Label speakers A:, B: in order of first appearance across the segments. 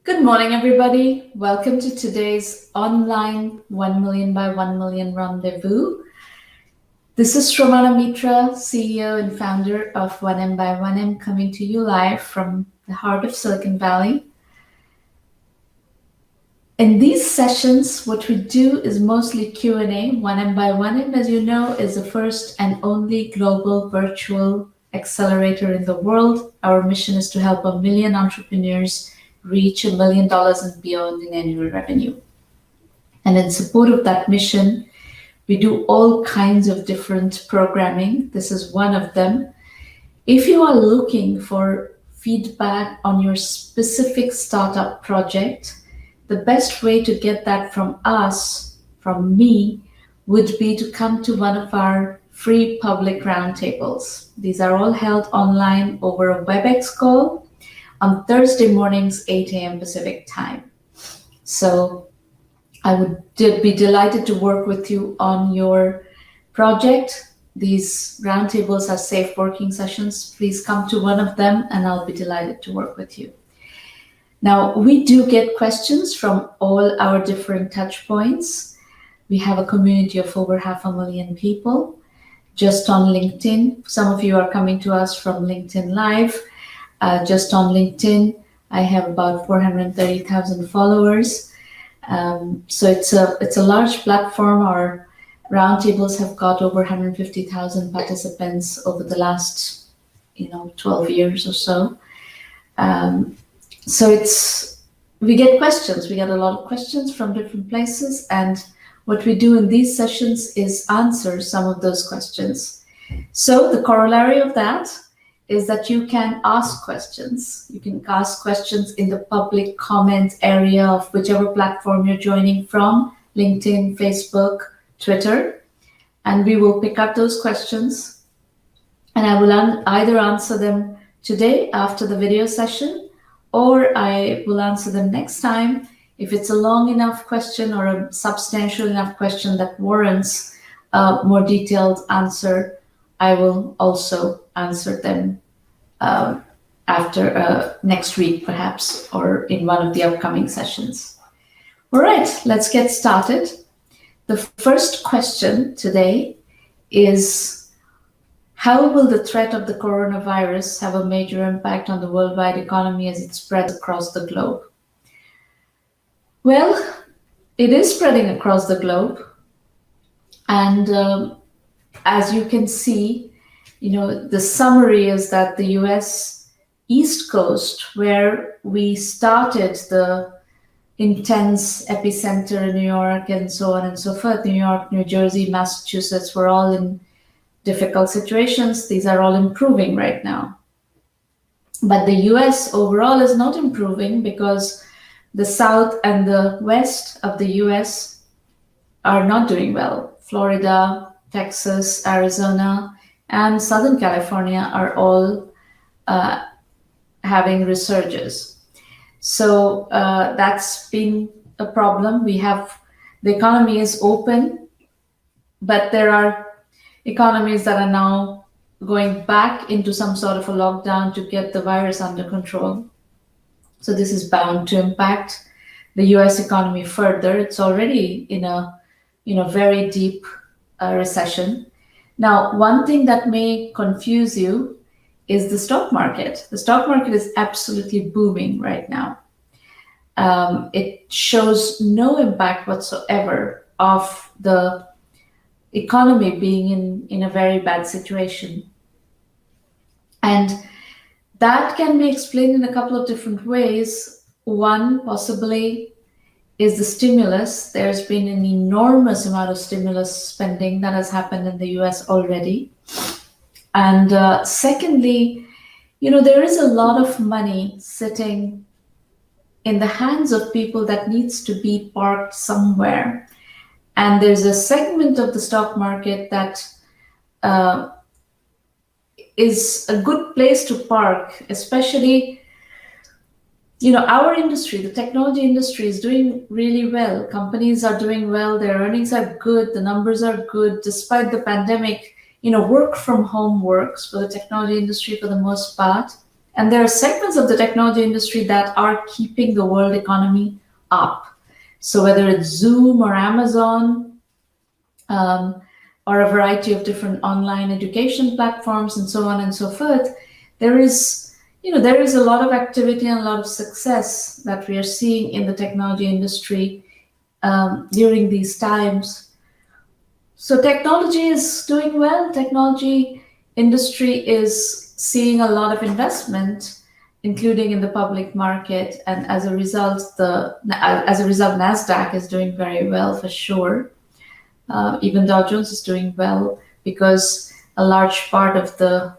A: Good morning, everybody. Welcome to today's online 1 million by 1 million rendezvous. This is Sramana Mitra, CEO and founder of 1M by 1M, coming to you live from the heart of Silicon Valley. In these sessions, what we do is mostly Q&A. 1M by 1M, as you know, is the first and only global virtual accelerator in the world. Our mission is to help 1 million entrepreneurs reach $1 million and beyond in annual revenue. And in support of that mission, we do all kinds of different programming. This is one of them. If you are looking for feedback on your specific startup project, the best way to get that from us, from me, would be to come to one of our free public roundtables. These are all held online over a WebEx call on Thursday mornings, 8 a.m. Pacific time. So I would be delighted to work with you on your project. These roundtables are safe working sessions. Please come to one of them and I'll be delighted to work with you. Now, we do get questions from all our different touch points. We have a community of over 500,000 people just on LinkedIn. Some of you are coming to us from LinkedIn Live. Just on LinkedIn, I have about 430,000 followers. So it's a large platform. Our roundtables have got over 150,000 participants over the last 12 years or so. So we get questions. We get a lot of questions from different places, and what we do in these sessions is answer some of those questions. So the corollary of that is that you can ask questions. You can ask questions in the public comment area of whichever platform you're joining from, LinkedIn, Facebook, Twitter, and we will pick up those questions. And I will either answer them today after the video session, or I will answer them next time. If it's a long enough question or a substantial enough question that warrants a more detailed answer, I will also answer them after next week, perhaps, or in one of the upcoming sessions. All right, let's get started. The first question today is, how will the threat of the coronavirus have a major impact on the worldwide economy as it spreads across the globe? Well, it is spreading across the globe. And as you can see, the summary is that the US East Coast, where we started the intense epicenter in New York and so on and so forth, New York, New Jersey, Massachusetts, were all in difficult situations. These are all improving right now. But the US overall is not improving because the South and the West of the US are not doing well. Florida, Texas, Arizona, and Southern California are all having resurges. So that's been a problem. The economy is open, but there are economies that are now going back into some sort of a lockdown to get the virus under control. So this is bound to impact the US economy further. It's already in a very deep recession. Now, one thing that may confuse you is the stock market. The stock market is absolutely booming right now. It shows no impact whatsoever of the economy being in a very bad situation. And that can be explained in a couple of different ways. One, possibly, is the stimulus. There's been an enormous amount of stimulus spending that has happened in the US already. And secondly, there is a lot of money sitting in the hands of people that needs to be parked somewhere. And there's a segment of the stock market that is a good place to park, especially our industry, the technology industry, is doing really well. Companies are doing well. Their earnings are good. The numbers are good. Despite the pandemic, work from home works for the technology industry for the most part. And there are segments of the technology industry that are keeping the world economy up. So whether it's Zoom or Amazon, or a variety of different online education platforms and so on and so forth, there is, there is a lot of activity and a lot of success that we are seeing in the technology industry during these times. So technology is doing well. Technology industry is seeing a lot of investment, including in the public market, and as a result, Nasdaq is doing very well for sure. Even Dow Jones is doing well because a large part of the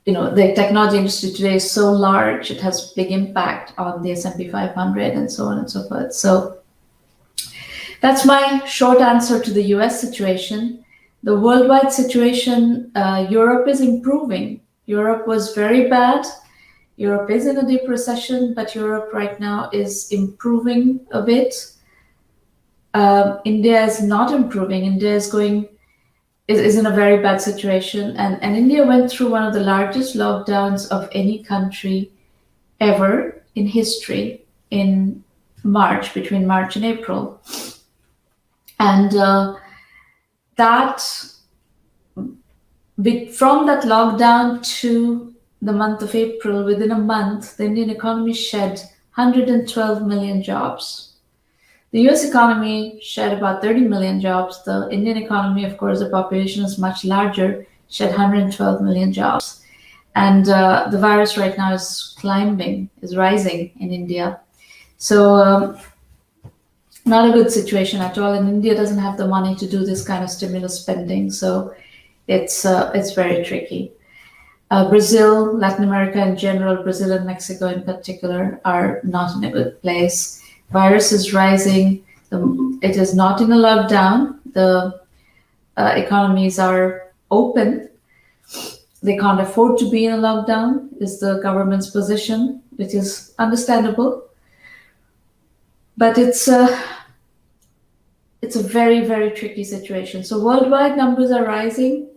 A: technology industry today is so large, it has big impact on the S&P 500 and so on and so forth. So that's my short answer to the US situation. The worldwide situation, Europe is improving. Europe was very bad. Europe is in a deep recession, but Europe right now is improving a bit. India is not improving. India is in a very bad situation. And India went through one of the largest lockdowns of any country ever in history in March, between March and April. And from that lockdown to the month of April, within a month, the Indian economy shed 112 million jobs. The US economy shed about 30 million jobs. The Indian economy, of course, the population is much larger, shed 112 million jobs. And the virus right now is rising in India. So not a good situation at all. And India doesn't have the money to do this kind of stimulus spending. So it's very tricky. Brazil, Latin America in general, Brazil and Mexico in particular, are not in a good place. Virus is rising. It is not in a lockdown. The economies are open. They can't afford to be in a lockdown, is the government's position, which is understandable. But it's a very, very tricky situation. So worldwide numbers are rising,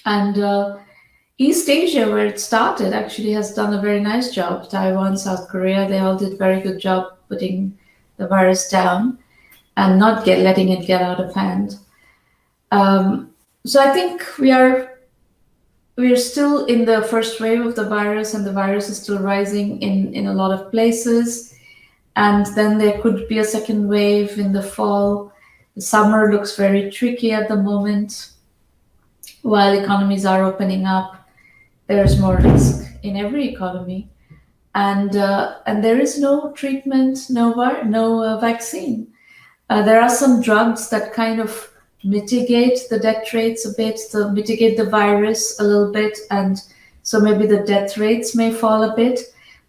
A: and East Asia, where it started, actually has done a very nice job. Taiwan, South Korea, they all did very good job putting the virus down and not letting it get out of hand. So I think we are still in the first wave of the virus, and the virus is still rising in a lot of places. And then there could be a second wave in the fall. The summer looks very tricky at the moment. While economies are opening up, there's more risk in every economy, and there is no treatment, no vaccine. There are some drugs that kind of mitigate the death rates a bit, to mitigate the virus a little bit, and so maybe the death rates may fall a bit.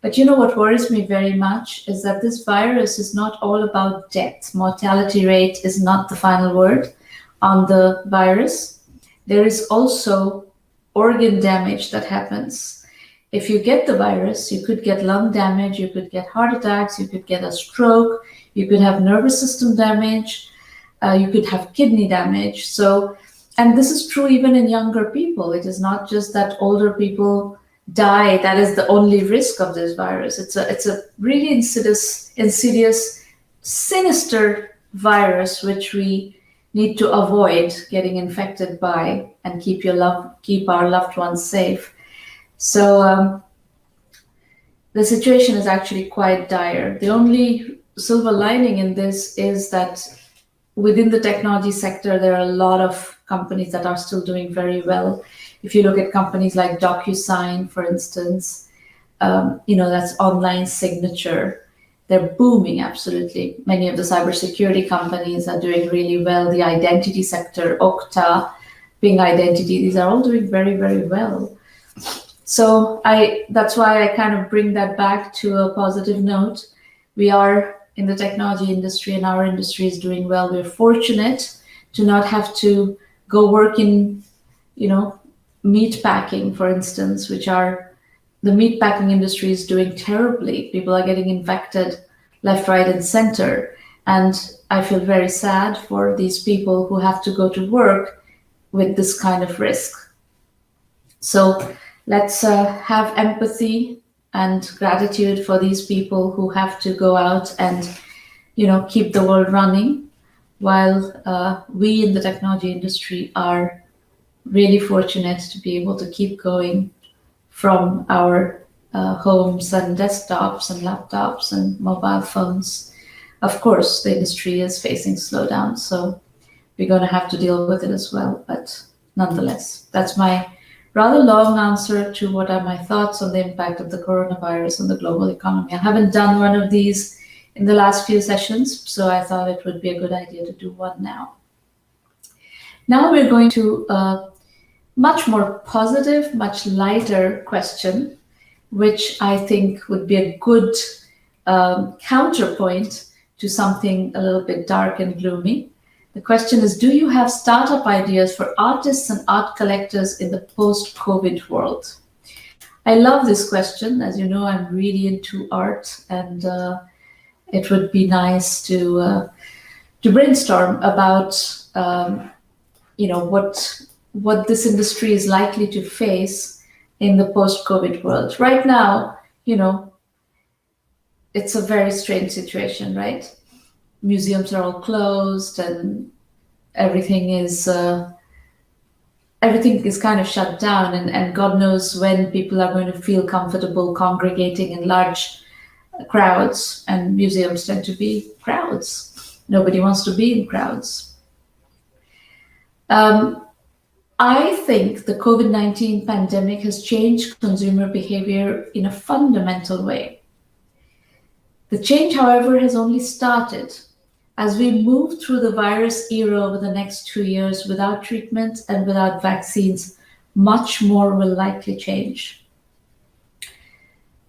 A: But what worries me very much is that this virus is not all about death. Mortality rate is not the final word on the virus. There is also organ damage that happens. If you get the virus, you could get lung damage, you could get heart attacks, you could get a stroke, you could have nervous system damage, you could have kidney damage. So, and this is true even in younger people. It is not just that older people die. That is the only risk of this virus. It's a really insidious, sinister virus, which we need to avoid getting infected by and keep our loved ones safe. So the situation is actually quite dire. The only silver lining in this is that within the technology sector, there are a lot of companies that are still doing very well. If you look at companies like DocuSign, for instance, that's online signature. They're booming, absolutely. Many of the cybersecurity companies are doing really well. The identity sector, Okta, Ping Identity, these are all doing very, very well. So that's why I kind of bring that back to a positive note. We are in the technology industry, and our industry is doing well. We're fortunate to not have to go work in, meat packing, for instance, the meat packing industry is doing terribly. People are getting infected left, right, and center. And I feel very sad for these people who have to go to work with this kind of risk. So Let's have empathy and gratitude for these people who have to go out and, keep the world running, while we in the technology industry are really fortunate to be able to keep going from our homes and desktops and laptops and mobile phones. Of course, the industry is facing slowdown, so we're going to have to deal with it as well. But nonetheless, that's my rather long answer to what are my thoughts on the impact of the coronavirus on the global economy. I haven't done one of these in the last few sessions, so I thought it would be a good idea to do one now. Now we're going to a much more positive, much lighter question, which I think would be a good counterpoint to something a little bit dark and gloomy. The question is, do you have startup ideas for artists and art collectors in the post-COVID world? I love this question. As you know, I'm really into art, and it would be nice to brainstorm about what this industry is likely to face in the post-COVID world. Right now, it's a very strange situation, right? Museums are all closed, and everything is kind of shut down, and God knows when people are going to feel comfortable congregating in large crowds, and museums tend to be crowds. Nobody wants to be in crowds. I think the COVID-19 pandemic has changed consumer behavior in a fundamental way. The change, however, has only started. As we move through the virus era over the next 2 years without treatment and without vaccines, much more will likely change.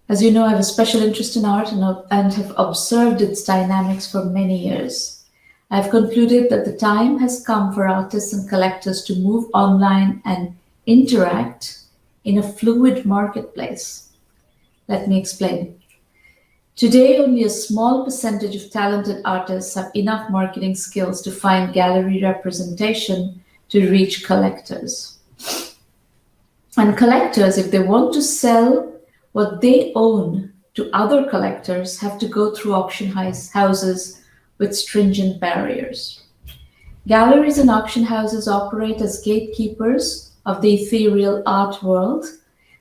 A: As you know, I have a special interest in art and have observed its dynamics for many years. I have concluded that the time has come for artists and collectors to move online and interact in a fluid marketplace. Let me explain. Today, only a small percentage of talented artists have enough marketing skills to find gallery representation to reach collectors. And collectors, if they want to sell what they own to other collectors, have to go through auction houses with stringent barriers. Galleries and auction houses operate as gatekeepers of the ethereal art world,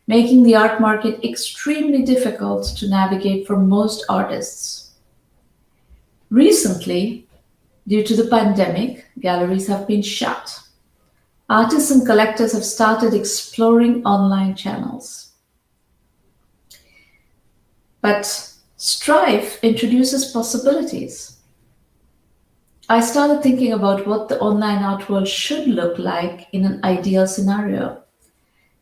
A: making the art market extremely difficult to navigate for most artists. Recently, due to the pandemic, galleries have been shut. Artists and collectors have started exploring online channels. But strife introduces possibilities. I started thinking about what the online art world should look like in an ideal scenario.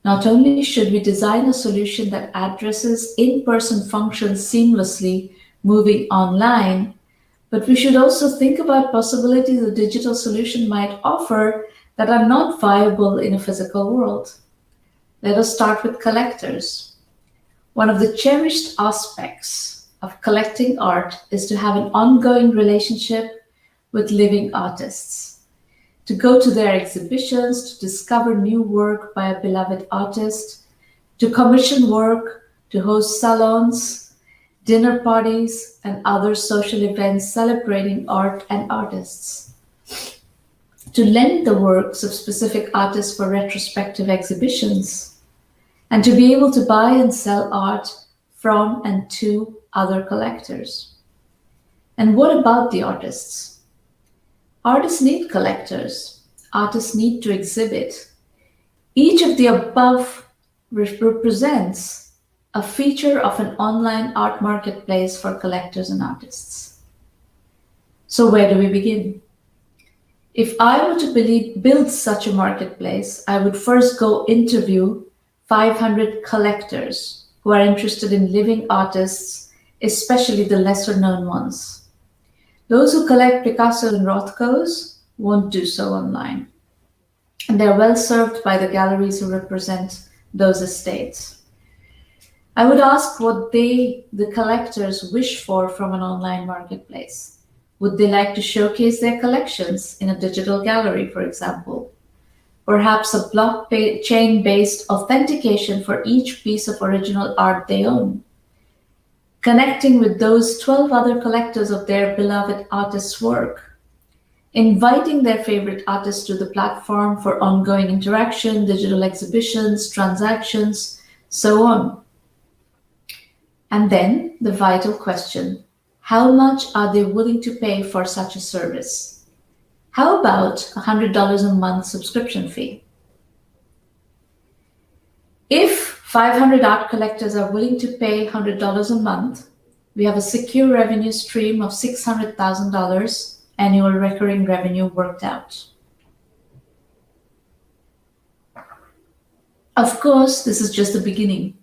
A: Not only should we design a solution that addresses in-person functions seamlessly moving online, but we should also think about possibilities a digital solution might offer that are not viable in a physical world. Let us start with collectors. One of the cherished aspects of collecting art is to have an ongoing relationship with living artists, to go to their exhibitions, to discover new work by a beloved artist, to commission work, to host salons, dinner parties, and other social events celebrating art and artists, to lend the works of specific artists for retrospective exhibitions, and to be able to buy and sell art from and to other collectors. And what about the artists? Artists need collectors. Artists need to exhibit. Each of the above represents a feature of an online art marketplace for collectors and artists. So where do we begin? If I were to build such a marketplace, I would first go interview 500 collectors who are interested in living artists, especially the lesser known ones. Those who collect Picasso and Rothkos won't do so online, and they're well served by the galleries who represent those estates. I would ask what the collectors, wish for from an online marketplace. Would they like to showcase their collections in a digital gallery, for example? perhaps a blockchain-based authentication for each piece of original art they own, connecting with those 12 other collectors of their beloved artist's work, inviting their favorite artists to the platform for ongoing interaction, digital exhibitions, transactions, so on. And then the vital question, how much are they willing to pay for such a service? How about $100 a month subscription fee? If 500 art collectors are willing to pay $100 a month, we have a secure revenue stream of $600,000 annual recurring revenue worked out. Of course, this is just the beginning.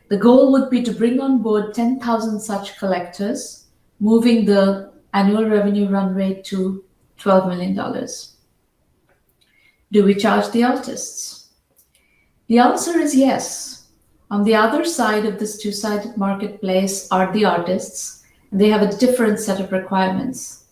A: The goal would be to bring on board 10,000 such collectors, moving the annual revenue run rate to $12 million. Do we charge the artists? The answer is yes. On the other side of this two-sided marketplace are the artists, and they have a different set of requirements.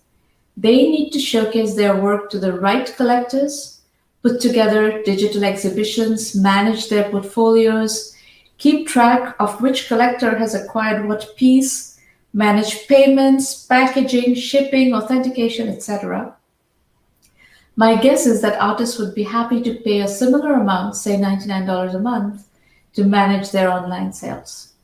A: They need to showcase their work to the right collectors, put together digital exhibitions, manage their portfolios, keep track of which collector has acquired what piece, manage payments, packaging, shipping, authentication, etc. My guess is that artists would be happy to pay a similar amount, say $99 a month, to manage their online sales.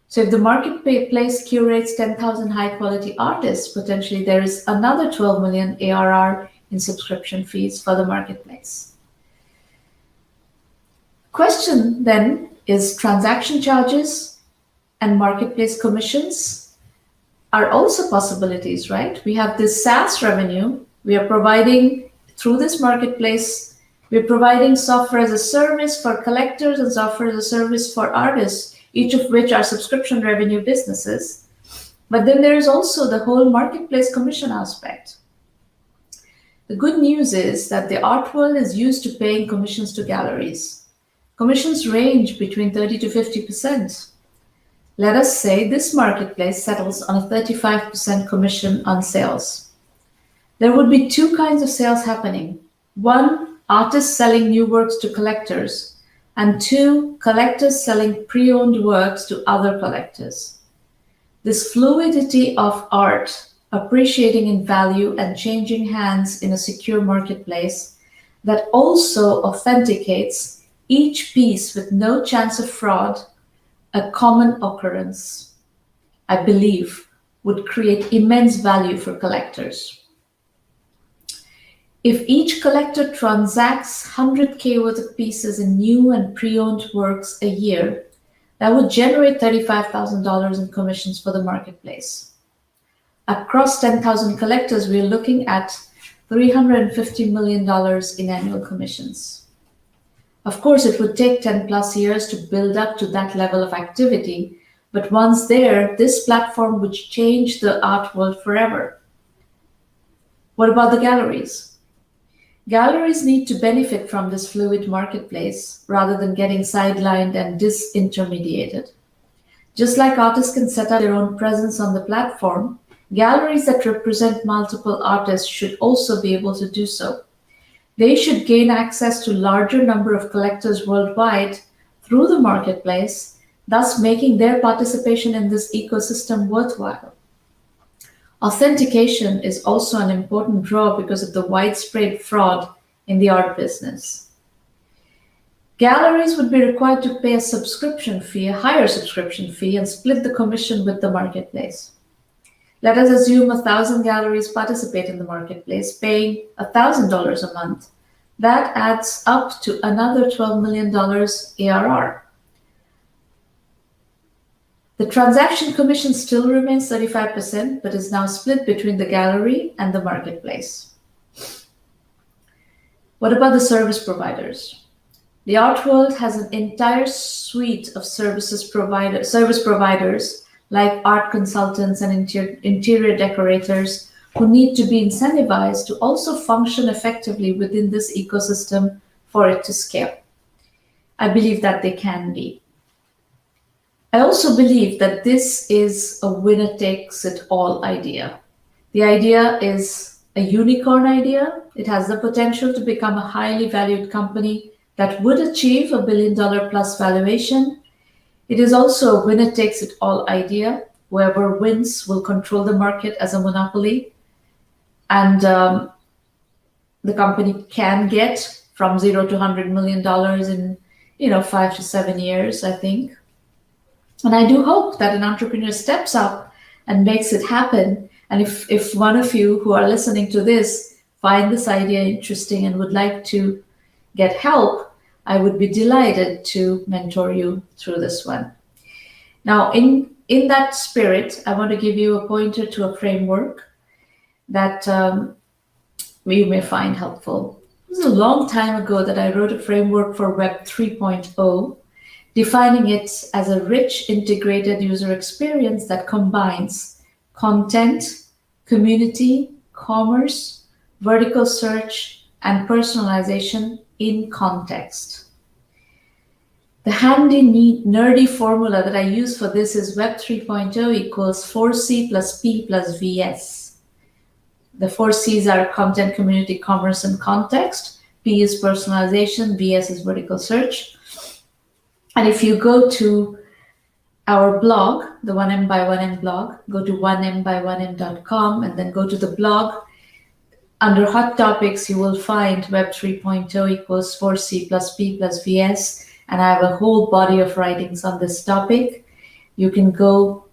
A: So if the marketplace curates 10,000 high-quality artists, potentially there is another 12 million ARR in subscription fees for the marketplace. Question then is transaction charges and marketplace commissions are also possibilities, right? We have this SaaS revenue. We are providing through this marketplace, we're providing software as a service for collectors and software as a service for artists, each of which are subscription revenue businesses. But then there is also the whole marketplace commission aspect. The good news is that the art world is used to paying commissions to galleries. Commissions range between 30 to 50%. Let us say this marketplace settles on a 35% commission on sales. There would be two kinds of sales happening. One, artists selling new works to collectors, and two, collectors selling pre-owned works to other collectors. This fluidity of art, appreciating in value and changing hands in a secure marketplace that also authenticates each piece with no chance of fraud, a common occurrence, I believe, would create immense value for collectors. If each collector transacts 100K worth of pieces in new and pre-owned works a year, that would generate $35,000 in commissions for the marketplace. Across 10,000 collectors, we are looking at $350 million in annual commissions. Of course, it would take 10 plus years to build up to that level of activity, but once there, this platform would change the art world forever. What about the galleries? Galleries need to benefit from this fluid marketplace rather than getting sidelined and disintermediated. Just like artists can set up their own presence on the platform, galleries that represent multiple artists should also be able to do so. They should gain access to a larger number of collectors worldwide through the marketplace, thus making their participation in this ecosystem worthwhile. Authentication is also an important draw because of the widespread fraud in the art business. Galleries would be required to pay a subscription fee, a higher subscription fee, and split the commission with the marketplace. Let us assume 1,000 galleries participate in the marketplace, paying $1,000 a month. That adds up to another $12 million ARR. The transaction commission still remains 35%, but is now split between the gallery and the marketplace. What about the service providers? The art world has an entire suite of service providers like art consultants and interior decorators who need to be incentivized to also function effectively within this ecosystem for it to scale. I believe that they can be. I also believe that this is a winner-takes-it-all idea. The idea is a unicorn idea. It has the potential to become a highly valued company that would achieve $1 billion plus valuation. It is also a winner takes it all idea. Whoever wins will control the market as a monopoly, and the company can get from 0 to $100 million in 5 to 7 years, I think. And I do hope that an entrepreneur steps up and makes it happen. And if one of you who are listening to this find this idea interesting and would like to get help, I would be delighted to mentor you through this one. Now, in that spirit, I want to give you a pointer to a framework that you may find helpful. It was a long time ago that I wrote a framework for Web 3.0, defining it as a rich, integrated user experience that combines content, community, commerce, vertical search, and personalization in context. The handy, neat, nerdy formula that I use for this is Web 3.0 equals 4C plus P plus VS. The 4 C's are content, community, commerce, and context. P is personalization, VS is vertical search. And if you go to our blog, the 1M by 1M blog, go to 1mby1m.com and then go to the blog. Under hot topics, you will find Web 3.0 equals 4C plus P plus VS. And I have a whole body of writings on this topic. You can go,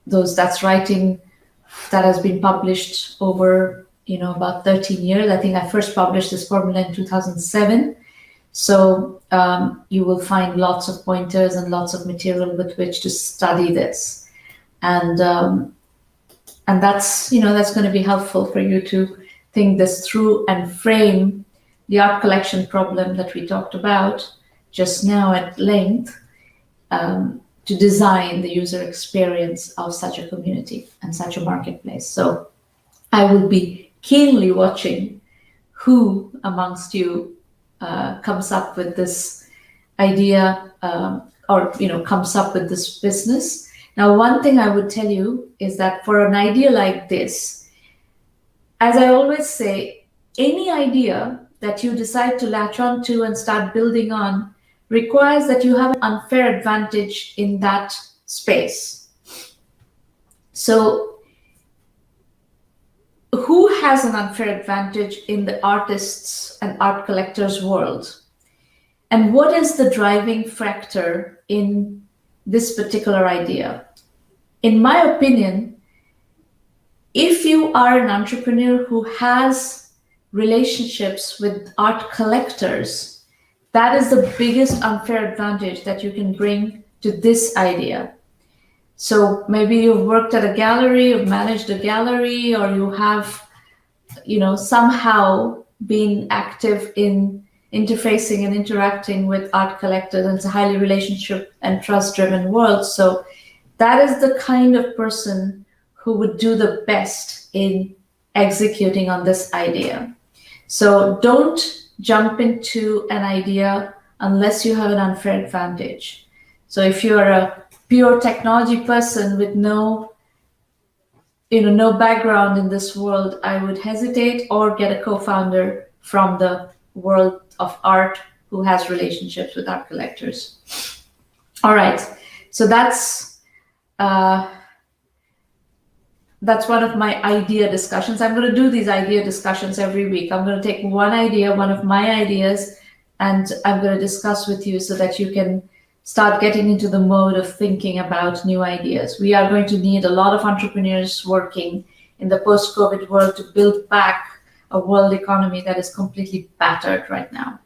A: that's writing that has been published over, about 13 years. I think I first published this formula in 2007. So you will find lots of pointers and lots of material with which to study this. And that's, that's going to be helpful for you to think this through and frame the art collection problem that we talked about just now at length, to design the user experience of such a community and such a marketplace. So I will be keenly watching who amongst you comes up with this idea or comes up with this business. Now, one thing I would tell you is that for an idea like this, as I always say, any idea that you decide to latch on to and start building on requires that you have an unfair advantage in that space. So who has an unfair advantage in the artists and art collectors world? And what is the driving factor in this particular idea? In my opinion, if you are an entrepreneur who has relationships with art collectors, that is the biggest unfair advantage that you can bring to this idea. So maybe you've worked at a gallery, you've managed a gallery, or you have, somehow been active in interfacing and interacting with art collectors. And it's a highly relationship and trust-driven world. So that is the kind of person who would do the best in executing on this idea. So don't jump into an idea unless you have an unfair advantage. So if you're a pure technology person with no background in this world, I would hesitate or get a co-founder from the world of art who has relationships with art collectors. All right, so that's one of my idea discussions. I'm going to do these idea discussions every week. I'm going to take one idea, one of my ideas, and I'm going to discuss with you so that you can start getting into the mode of thinking about new ideas. We are going to need a lot of entrepreneurs working in the post-COVID world to build back a world economy that is completely battered right now.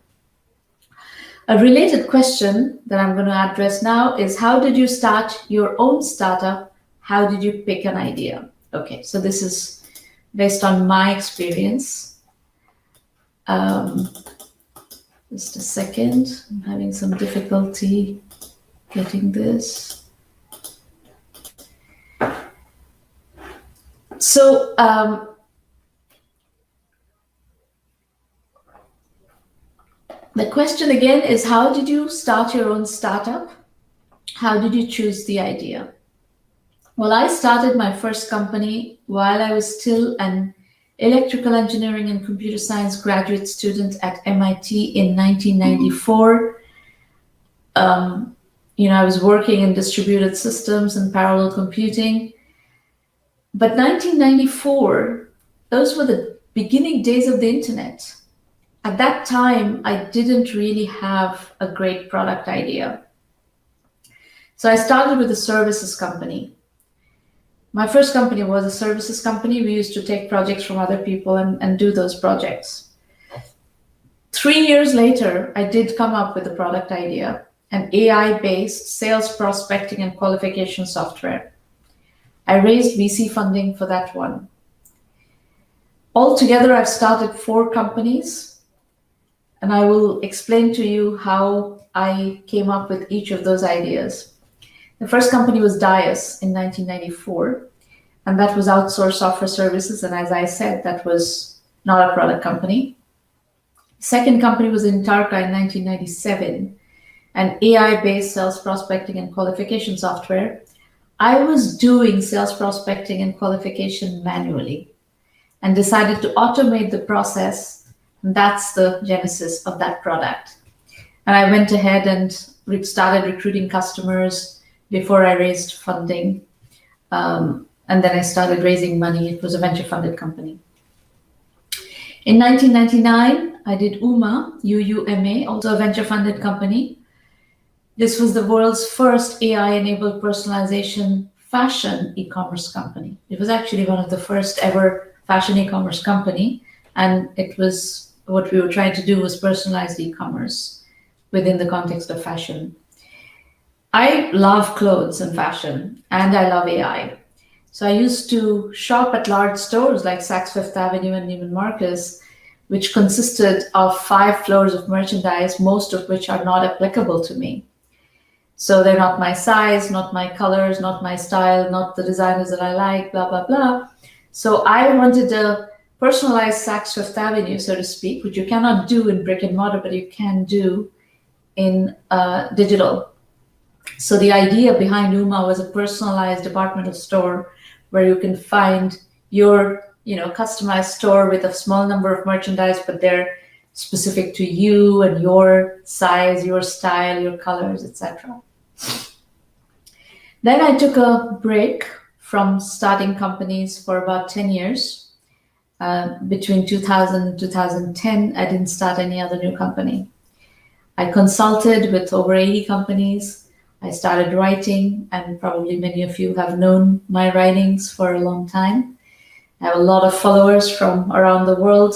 A: A related question that I'm going to address now is, how did you start your own startup? How did you pick an idea? Okay, so this is based on my experience. Just a second, I'm having some difficulty getting this. So the question again is, how did you start your own startup? How did you choose the idea? Well, I started my first company while I was still an electrical engineering and computer science graduate student at MIT in 1994. I was working in distributed systems and parallel computing. But 1994, those were the beginning days of the internet. At that time, I didn't really have a great product idea. So I started with a services company. My first company was a services company. We used to take projects from other people and do those projects. 3 years later, I did come up with a product idea, an AI-based sales prospecting and qualification software. I raised VC funding for that one. Altogether, I've started 4 companies, and I will explain to you how I came up with each of those ideas. The first company was Dias in 1994, and that was outsourced software services. And as I said, that was not a product company. Second company was Intarka in 1997, an AI-based sales prospecting and qualification software. I was doing sales prospecting and qualification manually and decided to automate the process. And that's the genesis of that product. And I went ahead and started recruiting customers before I raised funding. And then I started raising money. It was a venture-funded company. In 1999, I did UMA, UUMA, also a venture-funded company. This was the world's first AI-enabled personalization fashion e-commerce company. It was actually one of the first ever fashion e-commerce company, and it was what we were trying to do was personalized e-commerce within the context of fashion. I love clothes and fashion, and I love AI. So I used to shop at large stores like Saks Fifth Avenue and Neiman Marcus, which consisted of 5 floors of merchandise, most of which are not applicable to me. So they're not my size, not my colors, not my style, not the designers that I like, blah, blah, blah. So I wanted a personalized Saks Fifth Avenue, so to speak, which you cannot do in brick and mortar, but you can do in digital. So the idea behind UMA was a personalized departmental store where you can find your, customized store with a small number of merchandise, but they're specific to you and your size, your style, your colors, etc. Then I took a break from starting companies for about 10 years. Between 2000 and 2010, I didn't start any other new company. I consulted with over 80 companies. I started writing, and probably many of you have known my writings for a long time. I have a lot of followers from around the world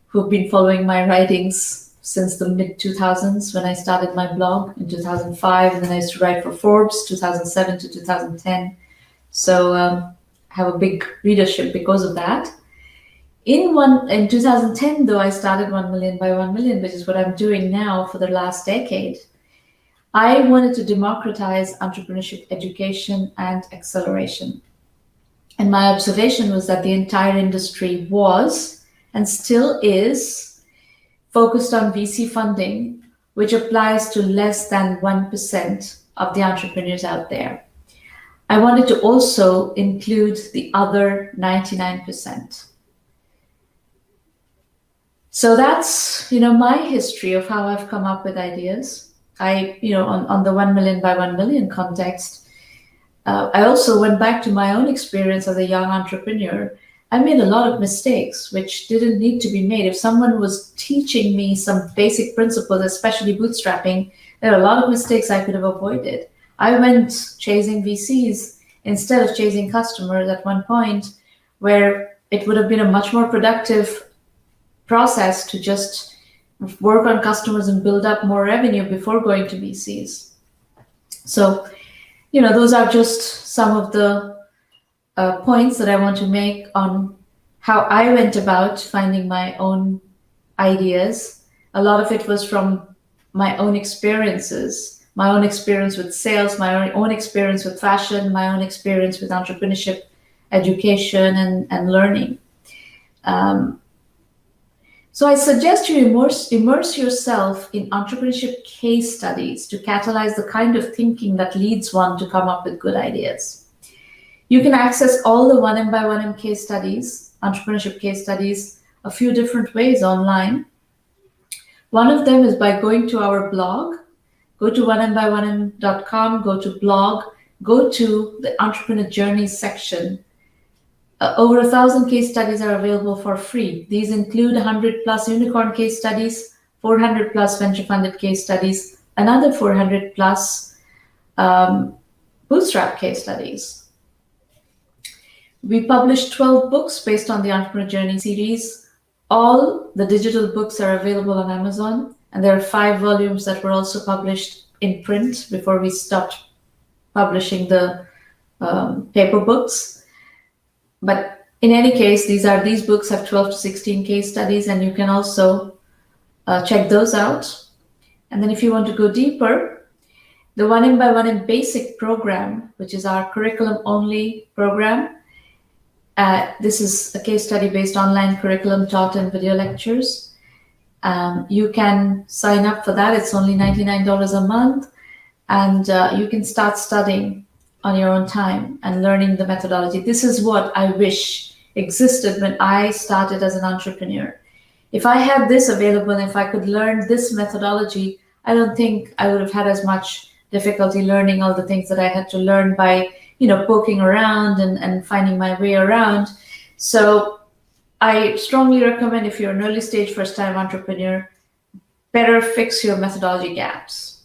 A: who've been following my writings since the mid-2000s when I started my blog in 2005, and then I used to write for Forbes 2007 to 2010. So I have a big readership because of that. In 2010, though, I started 1 Million by 1 Million, which is what I'm doing now for the last decade. I wanted to democratize entrepreneurship education and acceleration. And my observation was that the entire industry was, and still is, focused on VC funding, which applies to less than 1% of the entrepreneurs out there. I wanted to also include the other 99%. So that's, my history of how I've come up with ideas. On the 1 Million by 1 Million context, I also went back to my own experience as a young entrepreneur. I made a lot of mistakes which didn't need to be made. If someone was teaching me some basic principles, especially bootstrapping, there are a lot of mistakes I could have avoided. I went chasing VCs instead of chasing customers at one point, where it would have been a much more productive process to just work on customers and build up more revenue before going to VCs. So, those are just some of the points that I want to make on how I went about finding my own ideas. A lot of it was from my own experiences, my own experience with sales, my own experience with fashion, my own experience with entrepreneurship, education, and learning. So I suggest you immerse yourself in entrepreneurship case studies to catalyze the kind of thinking that leads one to come up with good ideas. You can access all the 1M by 1M case studies entrepreneurship case studies a few different ways online. One of them is by going to our blog. Go to onemby1m.com, go to blog, go to the entrepreneur journey section. Over 1,000 case studies are available for free. These include 100 plus unicorn case studies, 400 plus venture funded case studies, another 400 plus bootstrap case studies. We published 12 books based on the Entrepreneur Journey series. All the digital books are available on Amazon, and there are 5 volumes that were also published in print before we stopped publishing the paper books. But in any case, these books have 12 to 16 case studies, and you can also check those out. And then if you want to go deeper, the 1M by 1M basic program, which is our curriculum only program, this is a case study based online curriculum taught in video lectures. You can sign up for that. It's only $99 a month, and you can start studying on your own time and learning the methodology. This is what I wish existed when I started as an entrepreneur. If I had this available, if I could learn this methodology, I don't think I would have had as much difficulty learning all the things that I had to learn by, poking around and finding my way around. So I strongly recommend, if you're an early stage first time entrepreneur, better fix your methodology gaps.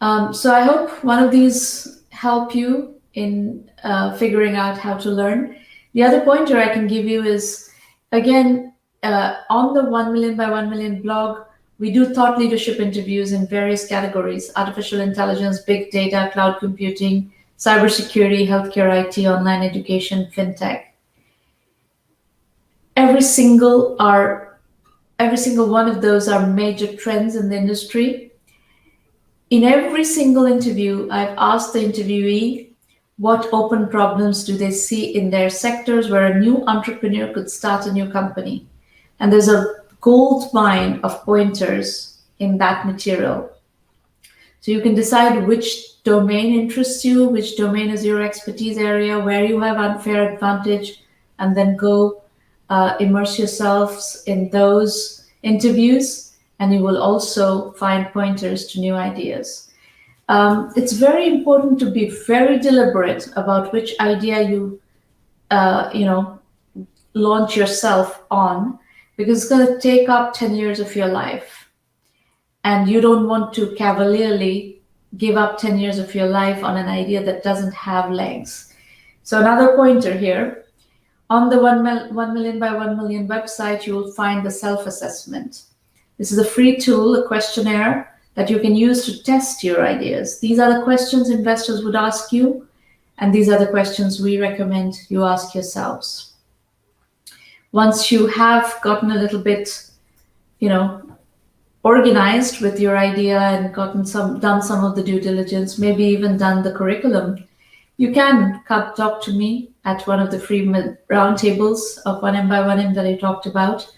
A: So I hope one of these help you in figuring out how to learn. The other pointer I can give you is, again, on the 1 Million by 1 Million blog, we do thought leadership interviews in various categories: artificial intelligence, big data, cloud computing, cybersecurity, healthcare, IT, online education, fintech. Every single one of those are major trends in the industry. In every single interview, I've asked the interviewee what open problems do they see in their sectors where a new entrepreneur could start a new company. And there's a gold mine of pointers in that material. So you can decide which domain interests you, which domain is your expertise area, where you have unfair advantage, and then go immerse yourselves in those interviews. And you will also find pointers to new ideas. It's very important to be very deliberate about which idea you, launch yourself on, because it's going to take up 10 years of your life. And you don't want to cavalierly give up 10 years of your life on an idea that doesn't have legs. So another pointer here, on the 1 Million by 1 Million website, you will find the self-assessment. This is a free tool, a questionnaire that you can use to test your ideas. These are the questions investors would ask you, and these are the questions we recommend you ask yourselves. Once you have gotten a little bit, organized with your idea and done some of the due diligence, maybe even done the curriculum, you can come talk to me at one of the free roundtables of 1M by 1M that I talked about.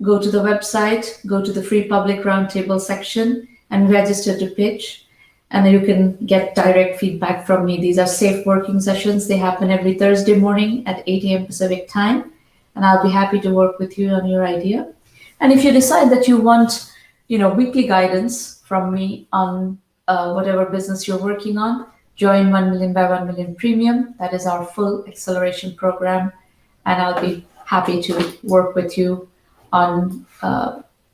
A: Go to the website, go to the free public roundtable section and register to pitch. And you can get direct feedback from me. These are safe working sessions. They happen every Thursday morning at 8 a.m. Pacific time. And I'll be happy to work with you on your idea. And if you decide that you want, weekly guidance from me on whatever business you're working on, join 1 Million by 1 Million Premium. That is our full acceleration program. And I'll be happy to work with you on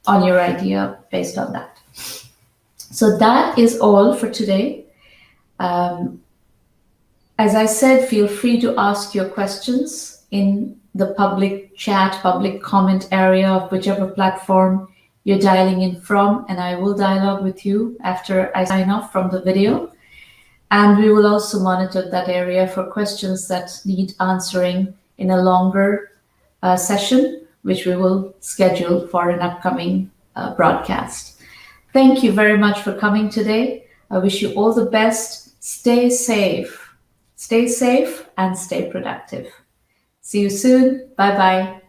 A: your idea based on that. So that is all for today. As I said, feel free to ask your questions in the public chat, public comment area of whichever platform you're dialing in from, and I will dialogue with you after I sign off from the video. And we will also monitor that area for questions that need answering in a longer session, which we will schedule for an upcoming broadcast. Thank you very much for coming today. I wish you all the best. Stay safe and stay productive. See you soon. Bye-bye.